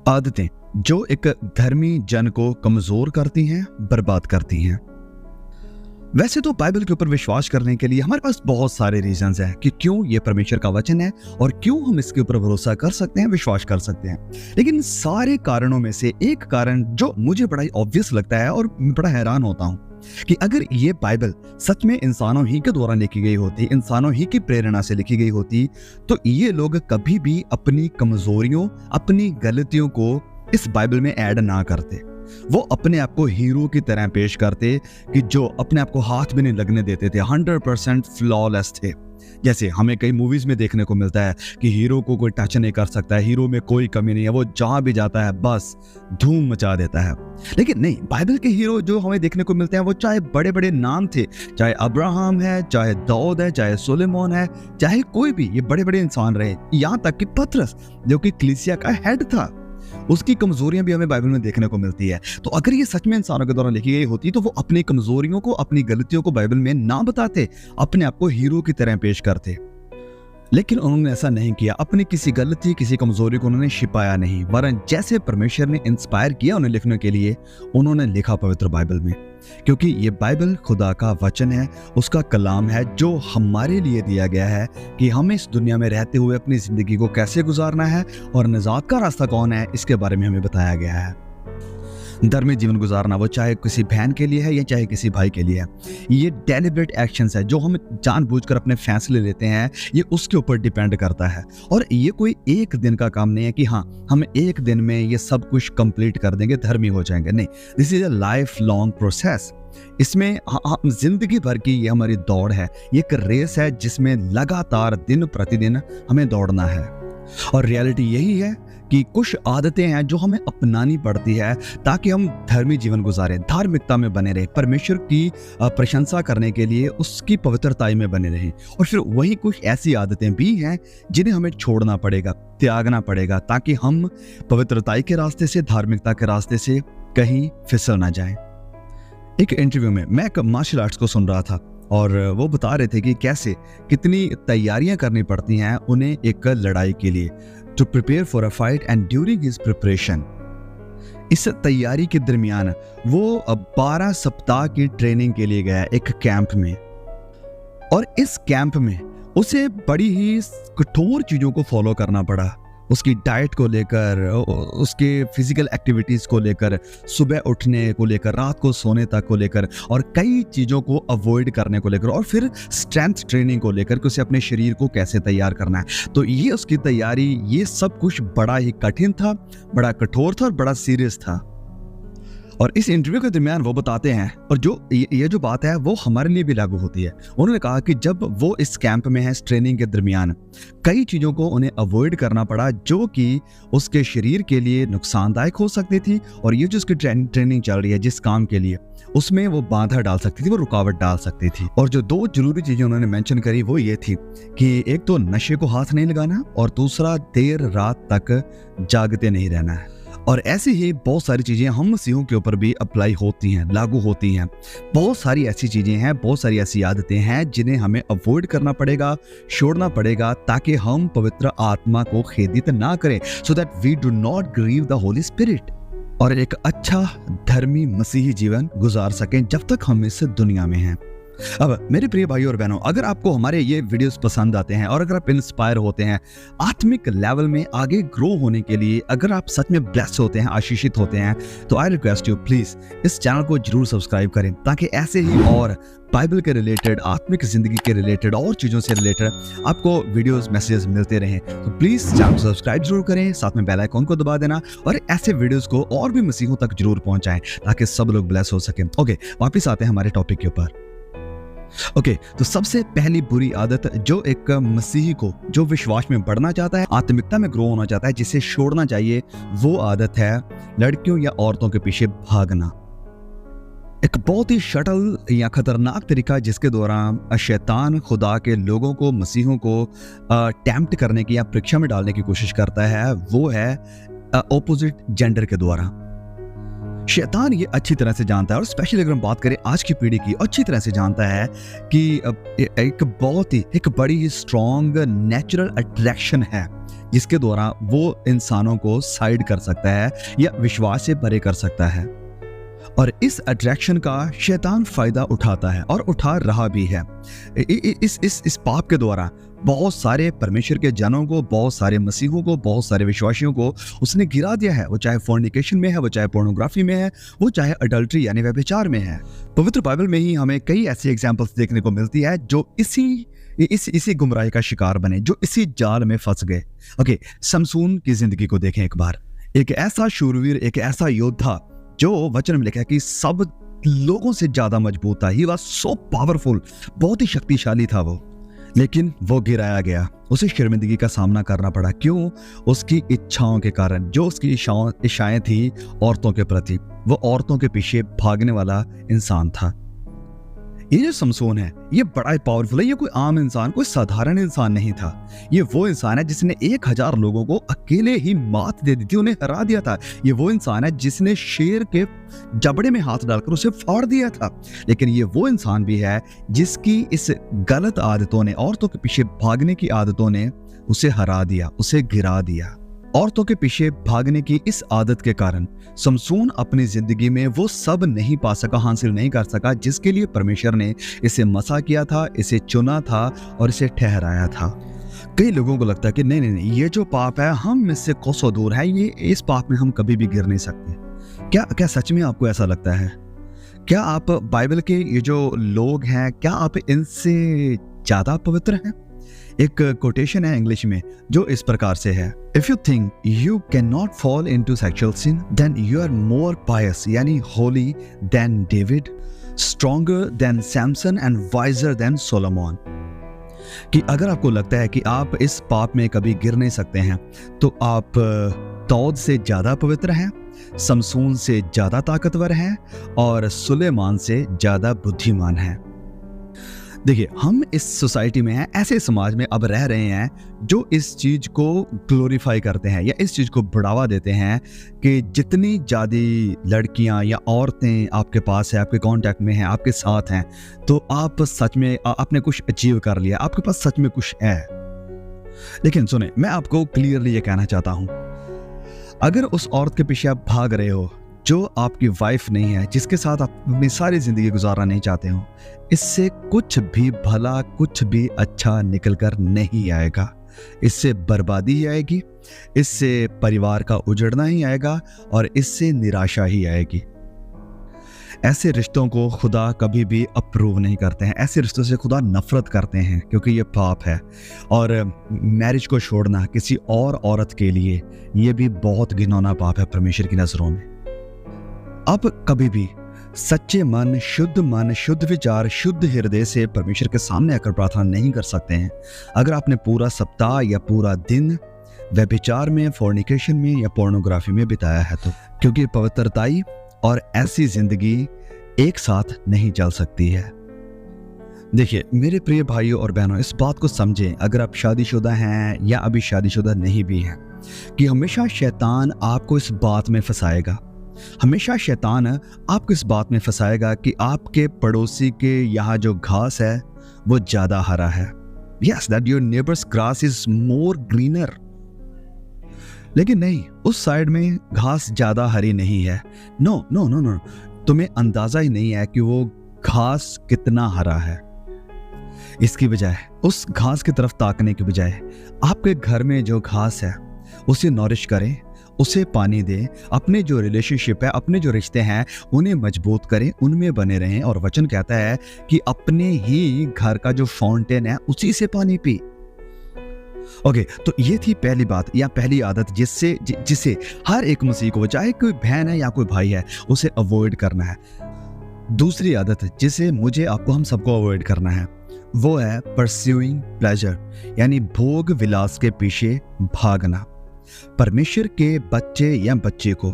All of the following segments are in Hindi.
आदतें जो एक धर्मी जन को कमजोर करती हैं, बर्बाद करती हैं। वैसे तो बाइबल के ऊपर विश्वास करने के लिए हमारे पास बहुत सारे रीजंस हैं कि क्यों ये परमेश्वर का वचन है और क्यों हम इसके ऊपर भरोसा कर सकते हैं, विश्वास कर सकते हैं। लेकिन इन सारे कारणों में से एक कारण जो मुझे बड़ा ही ऑब्वियस लगता है और बड़ा हैरान होता हूं कि अगर ये बाइबल सच में इंसानों ही के द्वारा लिखी गई होती, इंसानों ही की प्रेरणा से लिखी गई होती, तो ये लोग कभी भी अपनी कमजोरियों, अपनी गलतियों को इस बाइबल में ऐड ना करते। वो अपने आप को हीरो की तरह पेश करते कि जो अपने आप को हाथ भी नहीं लगने देते थे, 100% फ्लॉलेस थे। जैसे हमें कई मूवीज में देखने को मिलता है कि हीरो को कोई टच नहीं कर सकता है, हीरो में कोई कमी नहीं है, वो जहां भी जाता है बस धूम मचा देता है। लेकिन नहीं, बाइबल के हीरो जो हमें देखने को मिलते हैं वो चाहे बड़े बड़े नाम थे, चाहे अब्राहम है, चाहे दाऊद है, चाहे सुलेमान है, चाहे कोई भी, ये बड़े बड़े इंसान रहे। यहाँ तक कि पतरस जो कि कलीसिया का हेड था, उसकी कमजोरियां भी हमें बाइबल में देखने को मिलती है। तो अगर ये सच में इंसानों के द्वारा लिखी गई होती तो वो अपनी कमजोरियों को, अपनी गलतियों को बाइबल में ना बताते, अपने आप को हीरो की तरह पेश करते। लेकिन उन्होंने ऐसा नहीं किया। अपनी किसी गलती, किसी कमजोरी को उन्होंने छिपाया नहीं, वरन जैसे परमेश्वर ने इंस्पायर किया उन्हें लिखने के लिए, उन्होंने लिखा पवित्र बाइबल में। क्योंकि ये बाइबल खुदा का वचन है, उसका कलाम है जो हमारे लिए दिया गया है कि हमें इस दुनिया में रहते हुए अपनी जिंदगी को कैसे गुजारना है और निजात का रास्ता कौन है, इसके बारे में हमें बताया गया है। धर्मी जीवन गुजारना, वो चाहे किसी बहन के लिए है या चाहे किसी भाई के लिए है, ये डेलिब्रेट एक्शंस है जो हम जानबूझकर अपने फैसले लेते हैं, ये उसके ऊपर डिपेंड करता है। और ये कोई एक दिन का काम नहीं है कि हाँ हम एक दिन में ये सब कुछ कंप्लीट कर देंगे, धर्मी हो जाएंगे। नहीं, this is a life long process. इसमें जिंदगी भर की ये हमारी दौड़ है, ये एक रेस है जिसमें लगातार दिन प्रतिदिन हमें दौड़ना है। और रियलिटी यही है कि कुछ आदतें हैं जो हमें अपनानी पड़ती है ताकि हम धर्मी जीवन गुजारें, धार्मिकता में बने रहें, परमेश्वर की प्रशंसा करने के लिए उसकी पवित्रताई में बने रहें। और फिर वही कुछ ऐसी आदतें भी हैं जिन्हें हमें छोड़ना पड़ेगा, त्यागना पड़ेगा, ताकि हम पवित्रताई के रास्ते से, धार्मिकता के रास्ते से कहीं फिसल ना जाएं। एक इंटरव्यू में मैं एक मार्शल आर्ट्स को सुन रहा था और वो बता रहे थे कि कैसे कितनी तैयारियां करनी पड़ती हैं उन्हें एक लड़ाई के लिए, to prepare for a fight and during his preparation. इस तैयारी के दरमियान वो 12 सप्ताह की ट्रेनिंग के लिए गया एक कैंप में, और इस कैंप में उसे बड़ी ही कठोर चीजों को फॉलो करना पड़ा। उसकी डाइट को लेकर, उसके फिजिकल एक्टिविटीज को लेकर, सुबह उठने को लेकर, रात को सोने तक को लेकर, और कई चीजों को अवॉइड करने को लेकर, और फिर स्ट्रेंथ ट्रेनिंग को लेकर कि उसे अपने शरीर को कैसे तैयार करना है। तो ये उसकी तैयारी, ये सब कुछ बड़ा ही कठिन था, बड़ा कठोर था और बड़ा सीरियस था। और इस इंटरव्यू के दरमियान वो बताते हैं, और जो ये जो बात है वो हमारे लिए भी लागू होती है। उन्होंने कहा कि जब वो इस कैंप में है, इस ट्रेनिंग के दरमियान कई चीज़ों को उन्हें अवॉइड करना पड़ा जो कि उसके शरीर के लिए नुकसानदायक हो सकती थी, और ये जो उसकी ट्रेनिंग चल रही है जिस काम के लिए, उसमें वो बाधा डाल सकती थी, वो रुकावट डाल सकती थी। और जो दो जरूरी चीज़ें उन्होंने मेंशन करी वो ये थी कि एक तो नशे को हाथ नहीं लगाना, और दूसरा देर रात तक जागते नहीं रहना है। और ऐसी ही बहुत सारी चीज़ें हम मसीहों के ऊपर भी अप्लाई होती हैं, लागू होती हैं। बहुत सारी ऐसी चीज़ें हैं, बहुत सारी ऐसी आदतें हैं जिन्हें हमें अवॉइड करना पड़ेगा, छोड़ना पड़ेगा, ताकि हम पवित्र आत्मा को खेदित ना करें, so that we do not grieve the holy spirit, और एक अच्छा धर्मी मसीही जीवन गुजार सकें जब तक हम इस दुनिया में हैं। अब मेरे प्रिय भाइयों और बहनों, अगर आपको हमारे ये वीडियोस पसंद आते हैं और अगर आप इंस्पायर होते हैं आत्मिक लेवल में आगे ग्रो होने के लिए, अगर आप सच में ब्लेस्ड होते हैं, आशीषित होते हैं, तो आई रिक्वेस्ट यू प्लीज इस चैनल को जरूर सब्सक्राइब करें, ताकि ऐसे ही और बाइबल के रिलेटेड, आत्मिक जिंदगी के रिलेटेड और चीज़ों से रिलेटेड आपको वीडियोस, मैसेजेस मिलते रहें। तो प्लीज़ चैनल को सब्सक्राइब जरूर करें, साथ में बेल आइकॉन को दबा देना, और ऐसे वीडियोस को और भी मसीहों तक जरूर पहुंचाएं ताकि सब लोग ब्लेस हो सकें। ओके, वापस आते हैं हमारे टॉपिक के ऊपर। ओके, तो सबसे पहली बुरी आदत जो एक मसीही को, जो विश्वास में बढ़ना चाहता है, आत्मिकता में ग्रो होना चाहता है, जिसे छोड़ना चाहिए, वो आदत है लड़कियों या औरतों के पीछे भागना। एक बहुत ही शटल या खतरनाक तरीका जिसके द्वारा शैतान खुदा के लोगों को, मसीहों को टेम्प्ट करने की या परीक्षा में डालने की कोशिश करता है, वो है ऑपोजिट जेंडर के द्वारा। शैतान ये अच्छी तरह से जानता है, और स्पेशली अगर हम बात करें आज की पीढ़ी की, अच्छी तरह से जानता है कि एक बहुत ही, एक बड़ी ही स्ट्रॉन्ग नेचुरल अट्रैक्शन है इसके द्वारा वो इंसानों को साइड कर सकता है या विश्वास से परे कर सकता है। और इस अट्रैक्शन का शैतान फायदा उठाता है और उठा रहा भी है। इस पाप के द्वारा बहुत सारे परमेश्वर के जनों को, बहुत सारे मसीहों को, बहुत सारे विश्वासियों को उसने गिरा दिया है। वो चाहे फोर्निकेशन में है, वो चाहे पोर्नोग्राफी में है, वो चाहे अडल्ट्री यानी व्यभिचार में है। पवित्र बाइबल में ही हमें कई ऐसी एग्जाम्पल्स देखने को मिलती है जो इसी गुमराही का शिकार बने, जो इसी जाल में फंस गए। ओके, समसून की जिंदगी को देखें एक बार। एक ऐसा शूरवीर, एक ऐसा योद्धा जो वचन में लिखा है कि सब लोगों से ज्यादा मजबूत था। ही वाज सो पावरफुल, बहुत ही शक्तिशाली था वो, लेकिन वो गिराया गया। उसे शर्मिंदगी का सामना करना पड़ा। क्यों? उसकी इच्छाओं के कारण। जो उसकी इच्छाएं थी औरतों के प्रति, वो औरतों के पीछे भागने वाला इंसान था। ये जो समसून है, ये बड़ा ही पावरफुल है। ये कोई आम इंसान, कोई साधारण इंसान नहीं था। ये वो इंसान है जिसने 1000 लोगों को अकेले ही मात दे दी थी, उन्हें हरा दिया था। ये वो इंसान है जिसने शेर के जबड़े में हाथ डालकर उसे फाड़ दिया था। लेकिन ये वो इंसान भी है जिसकी इस गलत आदतों ने, औरतों के पीछे भागने की आदतों ने उसे हरा दिया, उसे गिरा दिया। औरतों के पीछे भागने की इस आदत के कारण समसून अपनी जिंदगी में वो सब नहीं पा सका, हासिल नहीं कर सका जिसके लिए परमेश्वर ने इसे मसा किया था, इसे चुना था और इसे ठहराया था। कई लोगों को लगता है कि नहीं, ये जो पाप है हम इससे कोसों दूर है, ये इस पाप में हम कभी भी गिर नहीं सकते। क्या सच में आपको ऐसा लगता है? क्या आप बाइबल के ये जो लोग हैं, क्या आप इनसे ज्यादा पवित्र हैं? एक कोटेशन है इंग्लिश में जो इस प्रकार से है, if you think you can not fall into sexual sin then you are more pious यानी holy than David, stronger than Samson and wiser than Solomon. कि अगर आपको लगता है कि आप इस पाप में कभी गिर नहीं सकते हैं, तो आप दाऊद से ज्यादा पवित्र हैं, समसून से ज्यादा ताकतवर हैं और सुलेमान से ज्यादा बुद्धिमान हैं। देखिए, हम इस सोसाइटी में हैं, ऐसे समाज में अब रह रहे हैं जो इस चीज को ग्लोरीफाई करते हैं या इस चीज को बढ़ावा देते हैं कि जितनी ज्यादा लड़कियां या औरतें आपके पास है, आपके कांटेक्ट में हैं, आपके साथ हैं, तो आप सच में आपने कुछ अचीव कर लिया, आपके पास सच में कुछ है। लेकिन सुने, मैं आपको क्लियरली ये कहना चाहता हूं, अगर उस औरत के पीछे आप भाग रहे हो जो आपकी वाइफ नहीं है, जिसके साथ आप अपनी सारी जिंदगी गुजारना नहीं चाहते हो, इससे कुछ भी भला, कुछ भी अच्छा निकल कर नहीं आएगा। इससे बर्बादी ही आएगी, इससे परिवार का उजड़ना ही आएगा और इससे निराशा ही आएगी। ऐसे रिश्तों को खुदा कभी भी अप्रूव नहीं करते हैं। ऐसे रिश्तों से खुदा नफरत करते हैं क्योंकि ये पाप है। और मैरिज को छोड़ना किसी और औरत के लिए ये भी बहुत घिनौना पाप है परमेश्वर की नजरों में। अब कभी भी सच्चे मन, शुद्ध विचार, शुद्ध हृदय से परमेश्वर के सामने आकर प्रार्थना नहीं कर सकते हैं अगर आपने पूरा सप्ताह या पूरा दिन व्यभिचार में, फोर्निकेशन में या पोर्नोग्राफी में बिताया है तो। क्योंकि पवित्रताई और ऐसी जिंदगी एक साथ नहीं चल सकती है। देखिए मेरे प्रिय भाइयों और बहनों, इस बात को समझें, अगर आप शादीशुदा हैं या अभी शादीशुदा नहीं भी हैं, कि हमेशा शैतान आपको इस बात में फंसाएगा। हमेशा शैतान आपको इस बात में फंसाएगा कि आपके पड़ोसी के यहाँ जो घास है वो ज्यादा हरा है। Yes, that your neighbor's grass is more greener. लेकिन नहीं, उस साइड में घास ज्यादा हरी नहीं है। नो, तुम्हें अंदाजा ही नहीं है कि वो घास कितना हरा है। इसकी बजाय, उस घास की तरफ ताकने की बजाय, आपके घर में जो घास है उसे नॉरिश करें, उसे पानी दें, अपने जो रिलेशनशिप है, अपने जो रिश्ते हैं उन्हें मजबूत करें, उनमें बने रहें। और वचन कहता है कि अपने ही घर का जो फाउंटेन है उसी से पानी पी। ओके, तो ये थी पहली बात या पहली आदत जिसे हर एक मसीह को, चाहे कोई बहन है या कोई भाई है, उसे अवॉइड करना है। दूसरी आदत जिसे मुझे, आपको, हम सबको अवॉइड करना है वो है परस्यूइंग प्लेजर, यानी भोग विलास के पीछे भागना। परमेश्वर के बच्चे या बच्चे को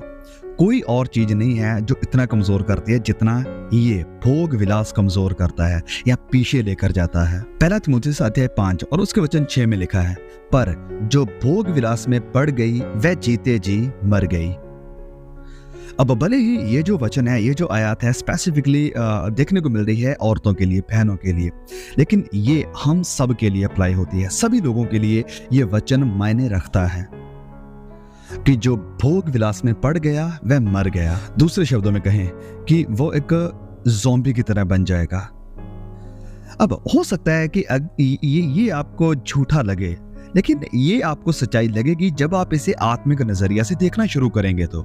कोई और चीज नहीं है जो इतना कमजोर करती है जितना ये भोग विलास कमजोर करता है या पीछे लेकर जाता है। पहला तिमुथियुस अध्याय 5 और उसके वचन 6 में लिखा है, पर जो भोग विलास में पड़ गई वह जीते जी मर गई। अब भले ही ये जो वचन है, ये जो आयत है, स्पेसिफिकली देखने को मिल रही है औरतों के लिए, बहनों के लिए, लेकिन ये हम सब के लिए अप्लाई होती है। सभी लोगों के लिए ये वचन मायने रखता है कि जो भोग विलास में पड़ गया वह मर गया। दूसरे शब्दों में कहें कि वो एक ज़ॉम्बी की तरह बन जाएगा। अब हो सकता है कि ये आपको झूठा लगे, लेकिन ये आपको सच्चाई लगेगी जब आप इसे आत्मिक नजरिया से देखना शुरू करेंगे। तो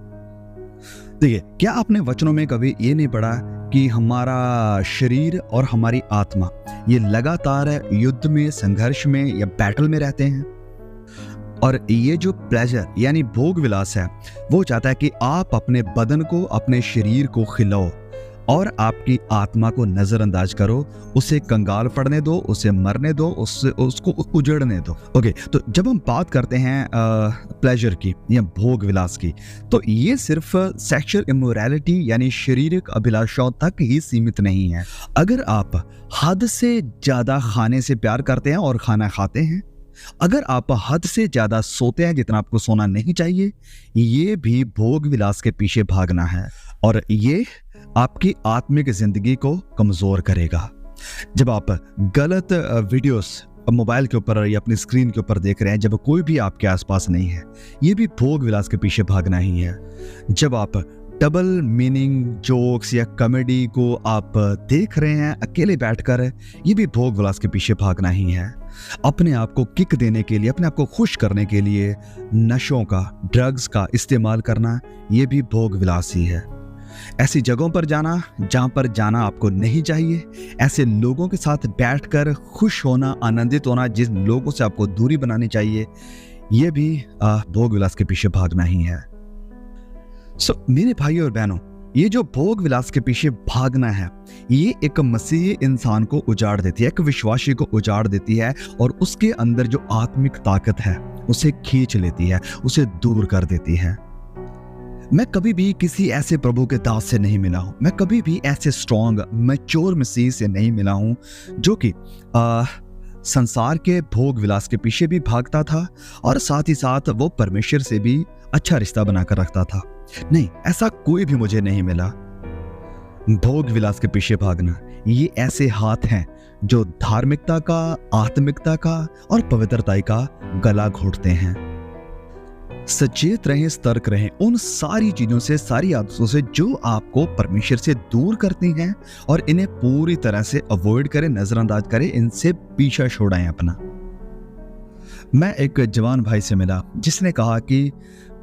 देखिए, क्या आपने वचनों में कभी ये नहीं पढ़ा कि हमारा शरीर और हमारी आत्मा ये लगातार युद्ध में, संघर्ष में या बैटल में रहते हैं? और ये जो प्लेजर यानी भोग विलास है, वो चाहता है कि आप अपने बदन को, अपने शरीर को खिलाओ और आपकी आत्मा को नजरअंदाज करो, उसे कंगाल पड़ने दो, उसे मरने दो, उसको उजड़ने दो। ओके, तो जब हम बात करते हैं प्लेजर की या भोग विलास की, तो ये सिर्फ सेक्सुअल इमोरैलिटी यानी शारीरिक अभिलाषाओं तक ही सीमित नहीं है। अगर आप हद से ज्यादा खाने से प्यार करते हैं और खाना खाते हैं, अगर आप हद से ज्यादा सोते हैं जितना आपको सोना नहीं चाहिए, ये भी भोग विलास के पीछे भागना है और ये आपकी आत्मिक जिंदगी को कमजोर करेगा। जब आप गलत वीडियोस मोबाइल के ऊपर या अपनी स्क्रीन के ऊपर देख रहे हैं, जब कोई भी आपके आसपास नहीं है, ये भी भोग विलास के पीछे भागना ही है। जब आप डबल मीनिंग जोक्स या कॉमेडी को आप देख रहे हैं अकेले बैठकर, ये भी भोग विलास के पीछे भागना ही है। अपने आप को किक देने के लिए, अपने आप को खुश करने के लिए नशों का, ड्रग्स का इस्तेमाल करना, ये भी भोग विलास ही है। ऐसी जगहों पर जाना जहां पर जाना आपको नहीं चाहिए, ऐसे लोगों के साथ बैठकर खुश होना, आनंदित होना, जिन लोगों से आपको दूरी बनानी चाहिए, ये भी भोग विलास के पीछे भागना ही है। मेरे भाई और बहनों, ये जो भोग विलास के पीछे भागना है, ये एक मसीही इंसान को उजाड़ देती है, एक विश्वासी को उजाड़ देती है और उसके अंदर जो आत्मिक ताकत है उसे खींच लेती है, उसे दूर कर देती है। मैं कभी भी किसी ऐसे प्रभु के दास से नहीं मिला हूं, मैं कभी भी ऐसे स्ट्रॉन्ग मैच्योर मसीह से नहीं मिला हूं जो कि संसार के भोग विलास के पीछे भी भागता था और साथ ही साथ वो परमेश्वर से भी अच्छा रिश्ता बनाकर रखता था। नहीं, ऐसा कोई भी मुझे नहीं मिला। भोग विलास के पीछे भागना, ये ऐसे हाथ हैं जो धार्मिकता का, आत्मिकता का और पवित्रता का गला घोटते हैं। सचेत रहें, सतर्क रहें उन सारी चीजों से, सारी आदतों से जो आपको परमेश्वर से दूर करती हैं और इन्हें पूरी तरह से अवॉइड करें, नजरअंदाज करें, इनसे पीछा छोड़ाएं अपना। मैं एक जवान भाई से मिला जिसने कहा कि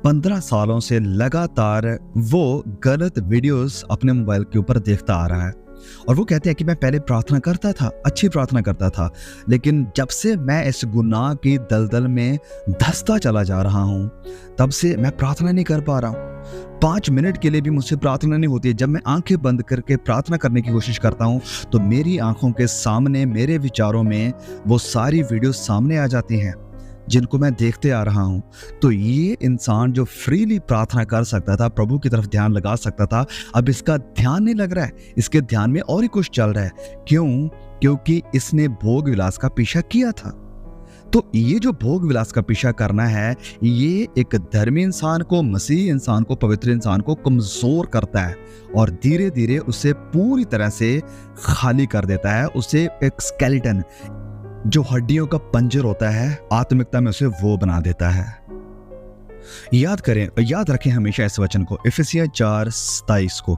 15 सालों से लगातार वो गलत वीडियोस अपने मोबाइल के ऊपर देखता आ रहा है और वो कहते हैं कि मैं पहले प्रार्थना करता था, अच्छी प्रार्थना करता था, लेकिन जब से मैं इस गुनाह की दलदल में धंसता चला जा रहा हूं, तब से मैं प्रार्थना नहीं कर पा रहा हूं। 5 मिनट के लिए भी मुझसे प्रार्थना नहीं होती है। जब मैं आंखें बंद करके प्रार्थना करने की कोशिश करता हूं तो मेरी आंखों के सामने, मेरे विचारों में वो सारी वीडियो सामने आ जाती हैं जिनको मैं देखते आ रहा हूं। तो ये इंसान जो फ्रीली प्रार्थना कर सकता था, प्रभु की तरफ ध्यान लगा सकता था, अब इसका ध्यान नहीं लग रहा है, इसके ध्यान में और ही कुछ चल रहा है। क्यों? क्योंकि इसने भोग विलास का पीछा किया था। तो ये जो भोग विलास का पीछा करना है, ये एक धर्मी इंसान को, मसीही इंसान को, पवित्र इंसान को कमजोर करता है और धीरे धीरे उसे पूरी तरह से खाली कर देता है। उसे एक स्केलेटन, जो हड्डियों का पंजर होता है, आत्मिकता में उसे वो बना देता है। याद रखें हमेशा इस वचन को, इफिसियों 4:27 को,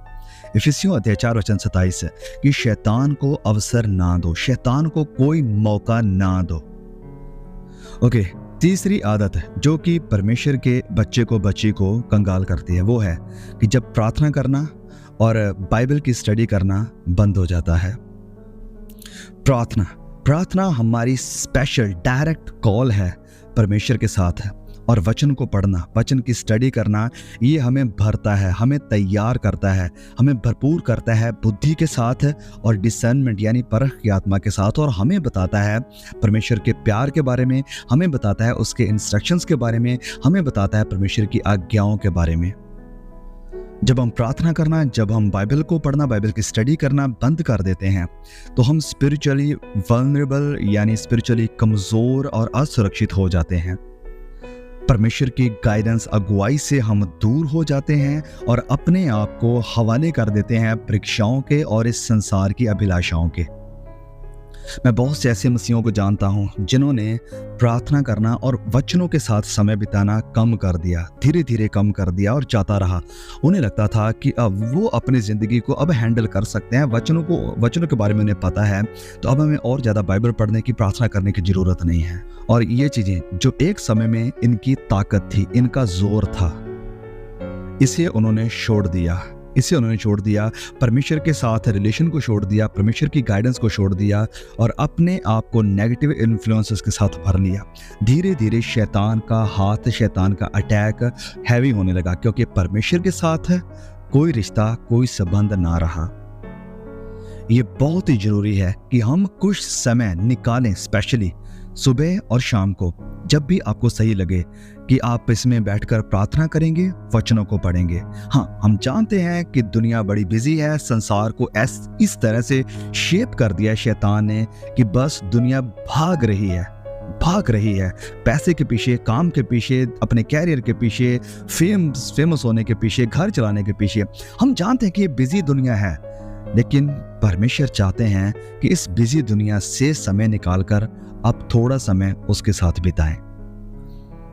इफिसियों अध्याय 4 वचन 27 कि शैतान को अवसर ना दो, शैतान को कोई मौका ना दो। ओके, तीसरी आदत जो कि परमेश्वर के बच्चे को, बच्ची को कंगाल करती है, वो है कि जब प्रार्थना करना और बाइबल की स्टडी करना बंद हो जाता है। प्रार्थना हमारी स्पेशल डायरेक्ट कॉल है परमेश्वर के साथ है, और वचन को पढ़ना, वचन की स्टडी करना, ये हमें भरता है, हमें तैयार करता है, हमें भरपूर करता है बुद्धि के साथ और डिसर्नमेंट यानी परख की आत्मा के साथ, और हमें बताता है परमेश्वर के प्यार के बारे में, हमें बताता है उसके इंस्ट्रक्शंस के बारे में, हमें बताता है परमेश्वर की आज्ञाओं के बारे में। जब हम प्रार्थना करना, जब हम बाइबल को पढ़ना, बाइबल की स्टडी करना बंद कर देते हैं, तो हम स्पिरिचुअली वल्नरेबल यानी स्पिरिचुअली कमज़ोर और असुरक्षित हो जाते हैं। परमेश्वर की गाइडेंस अगुवाई से हम दूर हो जाते हैं और अपने आप को हवाले कर देते हैं परीक्षाओं के और इस संसार की अभिलाषाओं के। मैं बहुत से ऐसे मसीहों को जानता हूं जिन्होंने प्रार्थना करना और वचनों के साथ समय बिताना कम कर दिया, धीरे धीरे कम कर दिया और जाता रहा। उन्हें लगता था कि अब वो अपनी ज़िंदगी को अब हैंडल कर सकते हैं, वचनों के बारे में उन्हें पता है, तो अब हमें और ज़्यादा बाइबल पढ़ने की, प्रार्थना करने की ज़रूरत नहीं है। और ये चीज़ें जो एक समय में इनकी ताकत थी, इनका जोर था, इसे उन्होंने छोड़ दिया। परमेश्वर के साथ रिलेशन को छोड़ दिया, परमेश्वर की गाइडेंस को छोड़ दिया और अपने आप को नेगेटिव इन्फ्लुएंसेस के साथ भर लिया। धीरे धीरे शैतान का हाथ, शैतान का अटैक हैवी होने लगा, क्योंकि परमेश्वर के साथ कोई रिश्ता, कोई संबंध ना रहा। ये बहुत ही जरूरी है कि हम कुछ समय निकालें, स्पेशली सुबह और शाम को, जब भी आपको सही लगे कि आप इसमें बैठकर प्रार्थना करेंगे, वचनों को पढ़ेंगे। हाँ, हम जानते हैं कि दुनिया बड़ी बिजी है, संसार को इस तरह से शेप कर दिया शैतान ने कि बस दुनिया भाग रही है पैसे के पीछे, काम के पीछे, अपने कैरियर के पीछे, फेमस होने के पीछे, घर चलाने के पीछे। हम जानते हैं कि ये बिजी दुनिया है, लेकिन परमेश्वर चाहते हैं कि इस बिजी दुनिया से समय निकालकर आप थोड़ा समय उसके साथ बिताएं।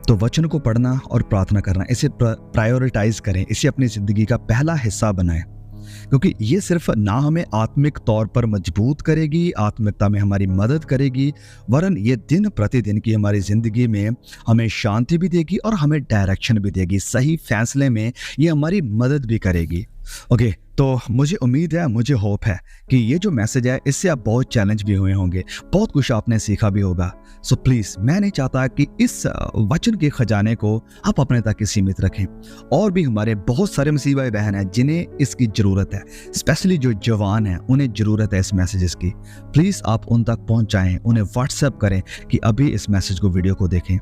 तो वचन को पढ़ना और प्रार्थना करना, इसे प्रायोरिटाइज करें, इसे अपनी जिंदगी का पहला हिस्सा बनाएं, क्योंकि ये सिर्फ ना हमें आत्मिक तौर पर मजबूत करेगी, आत्मिकता में हमारी मदद करेगी, वरन ये दिन प्रतिदिन की हमारी जिंदगी में हमें शांति भी देगी और हमें डायरेक्शन भी देगी। सही फैसले में ये हमारी मदद भी करेगी। ओके, तो मुझे उम्मीद है, मुझे होप है कि ये जो मैसेज है, इससे आप बहुत चैलेंज भी हुए होंगे, बहुत कुछ आपने सीखा भी होगा। सो प्लीज़, मैं नहीं चाहता कि इस वचन के खजाने को आप अपने तक सीमित रखें। और भी हमारे बहुत सारे मसीह भाई बहन हैं जिन्हें इसकी ज़रूरत है, स्पेशली जो जवान हैं, उन्हें ज़रूरत है इस मैसेजेस की। प्लीज़ आप उन तक पहुँचाएँ, उन्हें व्हाट्सएप करें कि अभी इस मैसेज को, वीडियो को देखें,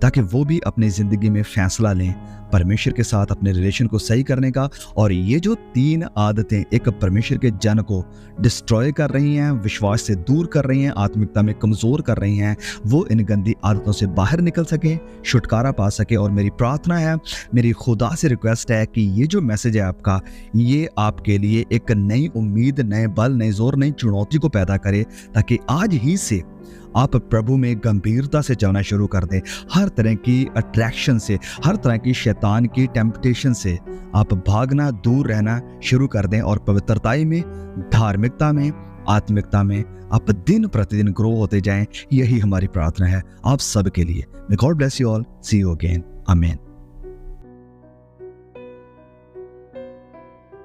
ताकि वो भी अपनी ज़िंदगी में फैसला लें परमेश्वर के साथ अपने रिलेशन को सही करने का। और ये जो 3 आदतें एक परमेश्वर के जन को डिस्ट्रॉय कर रही हैं, विश्वास से दूर कर रही हैं, आत्मिकता में कमज़ोर कर रही हैं, वो इन गंदी आदतों से बाहर निकल सके, छुटकारा पा सके। और मेरी प्रार्थना है, मेरी खुदा से रिक्वेस्ट है कि ये जो मैसेज है आपका, ये आपके लिए एक नई उम्मीद, नए बल, नए जोर, नई चुनौती को पैदा करे, ताकि आज ही से आप प्रभु में गंभीरता से चलना शुरू कर दें। हर तरह की अट्रैक्शन से, हर तरह की शैतान की टेम्पटेशन से आप भागना, दूर रहना शुरू कर दें और पवित्रताई में, धार्मिकता में, आत्मिकता में आप दिन प्रतिदिन ग्रो होते जाएं। यही हमारी प्रार्थना है आप सब के लिए। May God bless you all. See you again. आमीन।